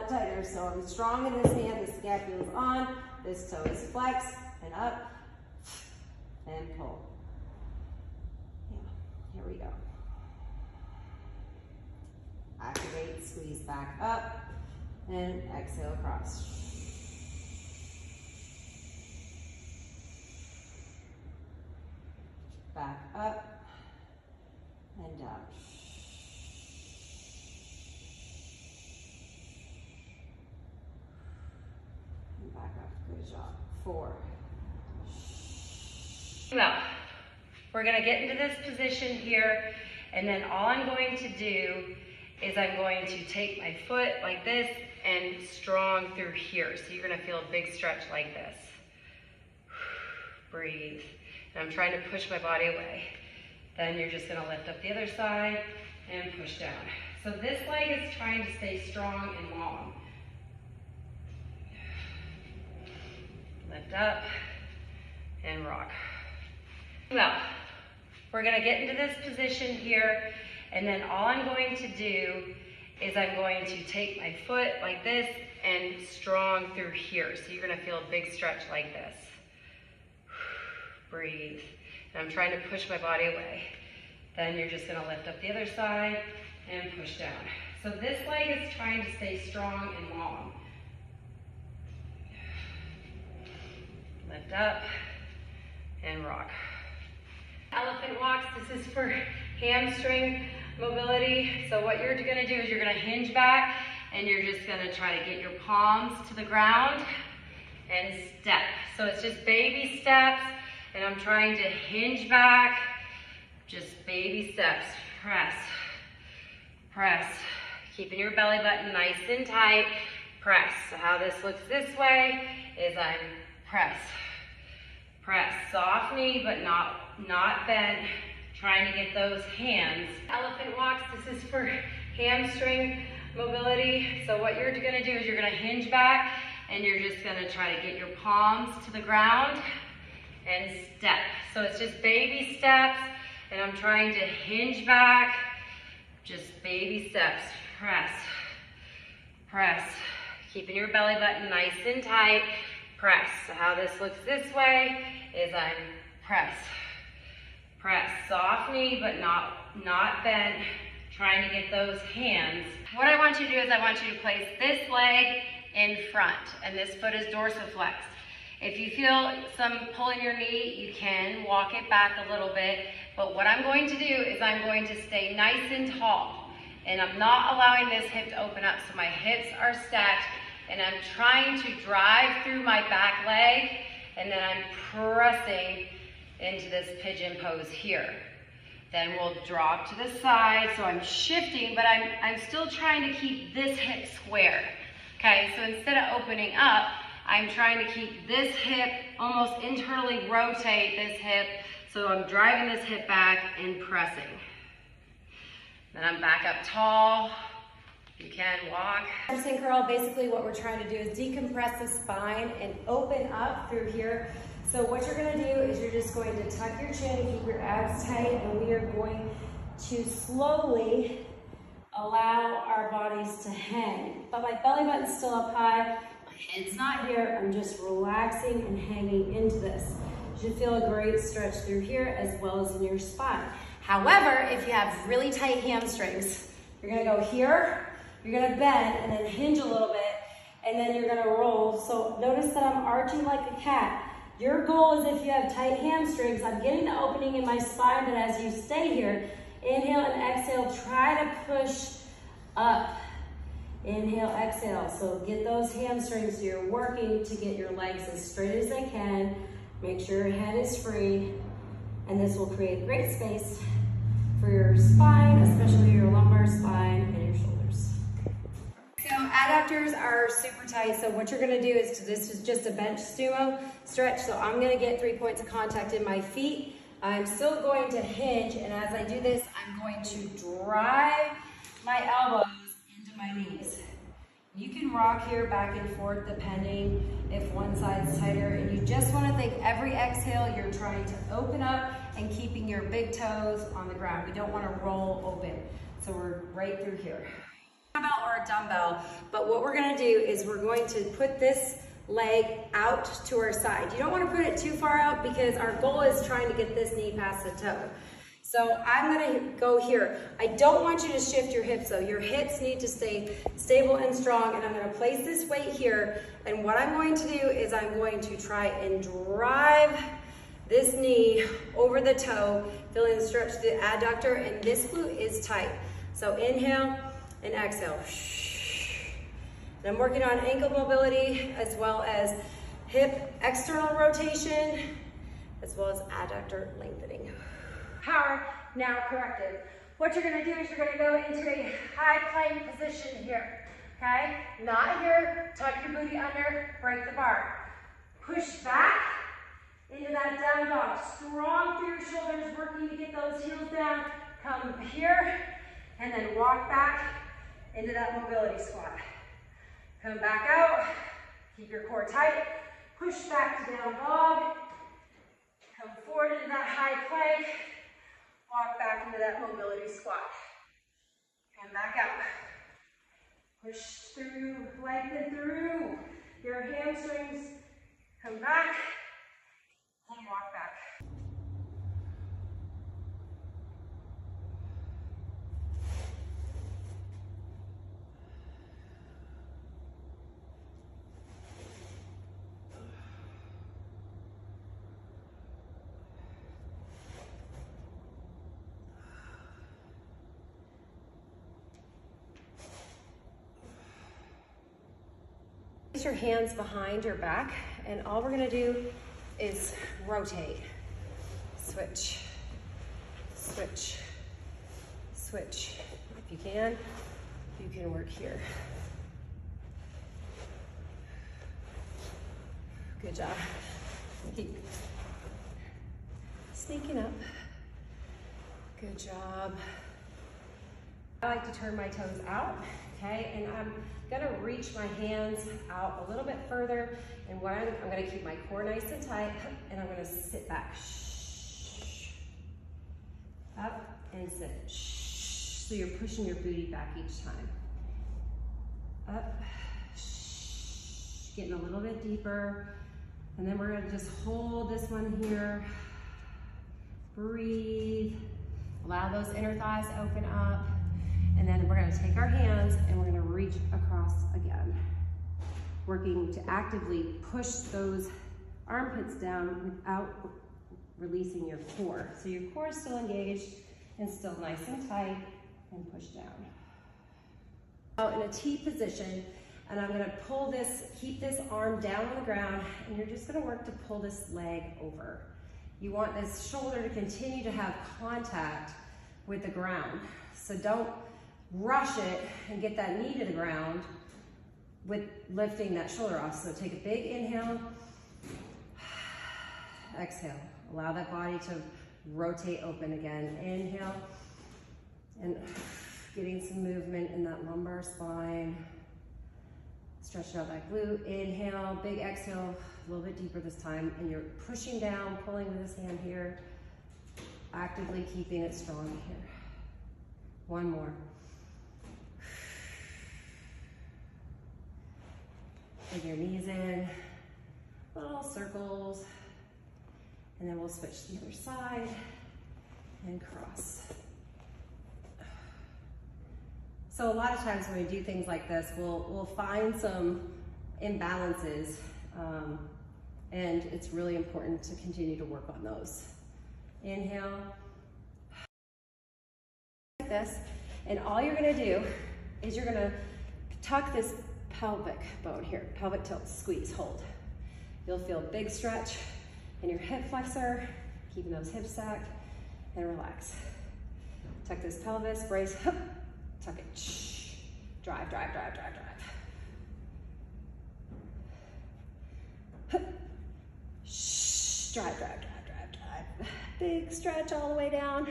lot tighter. So I'm strong in this hand, the scapula is on, this toe is flexed, and up, and pull. Yeah, here we go. Activate, squeeze back up, and exhale across. Back up, and down. And back up, good job. 4. Well, we're gonna get into this position here, and then all I'm going to do is I'm going to take my foot like this and strong through here. So you're gonna feel a big stretch like this. Breathe. And I'm trying to push my body away. Then you're just gonna lift up the other side and push down. So this leg is trying to stay strong and long. Lift up and rock. Well, we're gonna get into this position here, and then all I'm going to do is I'm going to take my foot like this and strong through here. So you're gonna feel a big stretch like this. Breathe. And I'm trying to push my body away. Then you're just gonna lift up the other side and push down. So this leg is trying to stay strong and long. Lift up and rock. Elephant walks, this is for hamstring mobility. So what you're gonna do is you're gonna hinge back, and you're just gonna try to get your palms to the ground and step. So it's just baby steps, and I'm trying to hinge back, just baby steps. Press, press. Keeping your belly button nice and tight, press. So how this looks this way is I'm press, press. Soft knee, but not bent. Trying to get those hands. Elephant walks, this is for hamstring mobility. So what you're gonna do is you're gonna hinge back, and you're just gonna try to get your palms to the ground and step. So it's just baby steps, and I'm trying to hinge back, just baby steps. Press, press. Keeping your belly button nice and tight, press. So how this looks this way is I'm press, press. Soft knee, but not bent. Trying to get those hands. What I want you to do is I want you to place this leg in front, and this foot is dorsiflexed. If you feel some pull in your knee, you can walk it back a little bit, but what I'm going to do is I'm going to stay nice and tall, and I'm not allowing this hip to open up, so my hips are stacked, and I'm trying to drive through my back leg, and then I'm pressing into this pigeon pose here. Then we'll drop to the side, so I'm shifting, but I'm still trying to keep this hip square. Okay, so instead of opening up, I'm trying to keep this hip, almost internally rotate this hip, so I'm driving this hip back and pressing. Then I'm back up tall. You can walk. Hamstring curl, basically what we're trying to do is decompress the spine and open up through here. So what you're gonna do is you're just going to tuck your chin and keep your abs tight, and we are going to slowly allow our bodies to hang. But my belly button's still up high, my head's not here, I'm just relaxing and hanging into this. You should feel a great stretch through here as well as in your spine. However, if you have really tight hamstrings, you're gonna go here, you're gonna bend and then hinge a little bit, and then you're gonna roll. So notice that I'm arching like a cat. Your goal is if you have tight hamstrings, I'm getting the opening in my spine, but as you stay here, inhale and exhale, try to push up. Inhale, exhale. So get those hamstrings, so you're working to get your legs as straight as they can. Make sure your head is free, and this will create great space for your spine, especially your lumbar spine and your shoulders. So adductors are super tight, so what you're gonna do is, this is just a bench sumo stretch, so I'm gonna get 3 points of contact in my feet. I'm still going to hinge, and as I do this, I'm going to drive my elbows into my knees. You can rock here back and forth depending if one side's tighter, and you just wanna think every exhale, you're trying to open up and keeping your big toes on the ground. We don't wanna roll open, so we're right through here. Dumbbell or a dumbbell, but what we're gonna do is we're going to put this leg out to our side. You don't wanna put it too far out because our goal is trying to get this knee past the toe. So I'm gonna go here. I don't want you to shift your hips though. Your hips need to stay stable and strong, and I'm gonna place this weight here, and what I'm going to do is I'm going to try and drive this knee over the toe, feeling the stretch to the adductor, and this glute is tight. So inhale and exhale. And I'm working on ankle mobility as well as hip external rotation, as well as adductor lengthening. Power, now corrective. What you're gonna do is you're gonna go into a high plank position here, okay? Not here, tuck your booty under, break the bar. Push back into that down dog. Strong through your shoulders, working to get those heels down. Come here, and then walk back into that mobility squat. Come back out, keep your core tight. Push back to down dog. Come forward into that high plank. Walk back into that mobility squat. Come back out. Push through, lengthen through your hamstrings. Come back and walk back. Place your hands behind your back, and all we're gonna do is rotate. Switch, switch, switch. If you can work here. Good job. Keep sneaking up. Good job. I like to turn my toes out, okay? And I'm gonna reach my hands out a little bit further, and what I'm gonna keep my core nice and tight, and I'm gonna sit back. Up and sit. So you're pushing your booty back each time. Up, getting a little bit deeper, and then we're gonna just hold this one here. Breathe. Allow those inner thighs to open up. And then we're gonna take our hands and we're gonna reach across again. Working to actively push those armpits down without releasing your core. So your core is still engaged and still nice and tight, and push down. Out in a T position, and I'm gonna pull this, keep this arm down on the ground, and you're just gonna work to pull this leg over. You want this shoulder to continue to have contact with the ground. So don't rush it and get that knee to the ground with lifting that shoulder off. So take a big inhale, exhale. Allow that body to rotate open again. Inhale, and getting some movement in that lumbar spine. Stretch out that glute. Inhale, big exhale, a little bit deeper this time, and you're pushing down, pulling with this hand here, actively keeping it strong here. One more. Bring your knees in, little circles, and then we'll switch to the other side and cross. So a lot of times when we do things like this, we'll find some imbalances, and it's really important to continue to work on those. Inhale, like this, and all you're gonna do is you're gonna tuck this pelvic bone here, pelvic tilt, squeeze, hold. You'll feel a big stretch in your hip flexor, keeping those hips stacked, and relax. Tuck this pelvis, brace, hup, tuck it, shh. Drive, drive, drive, drive, drive. Hup. Shh, drive, drive, drive, drive, drive. Big stretch all the way down.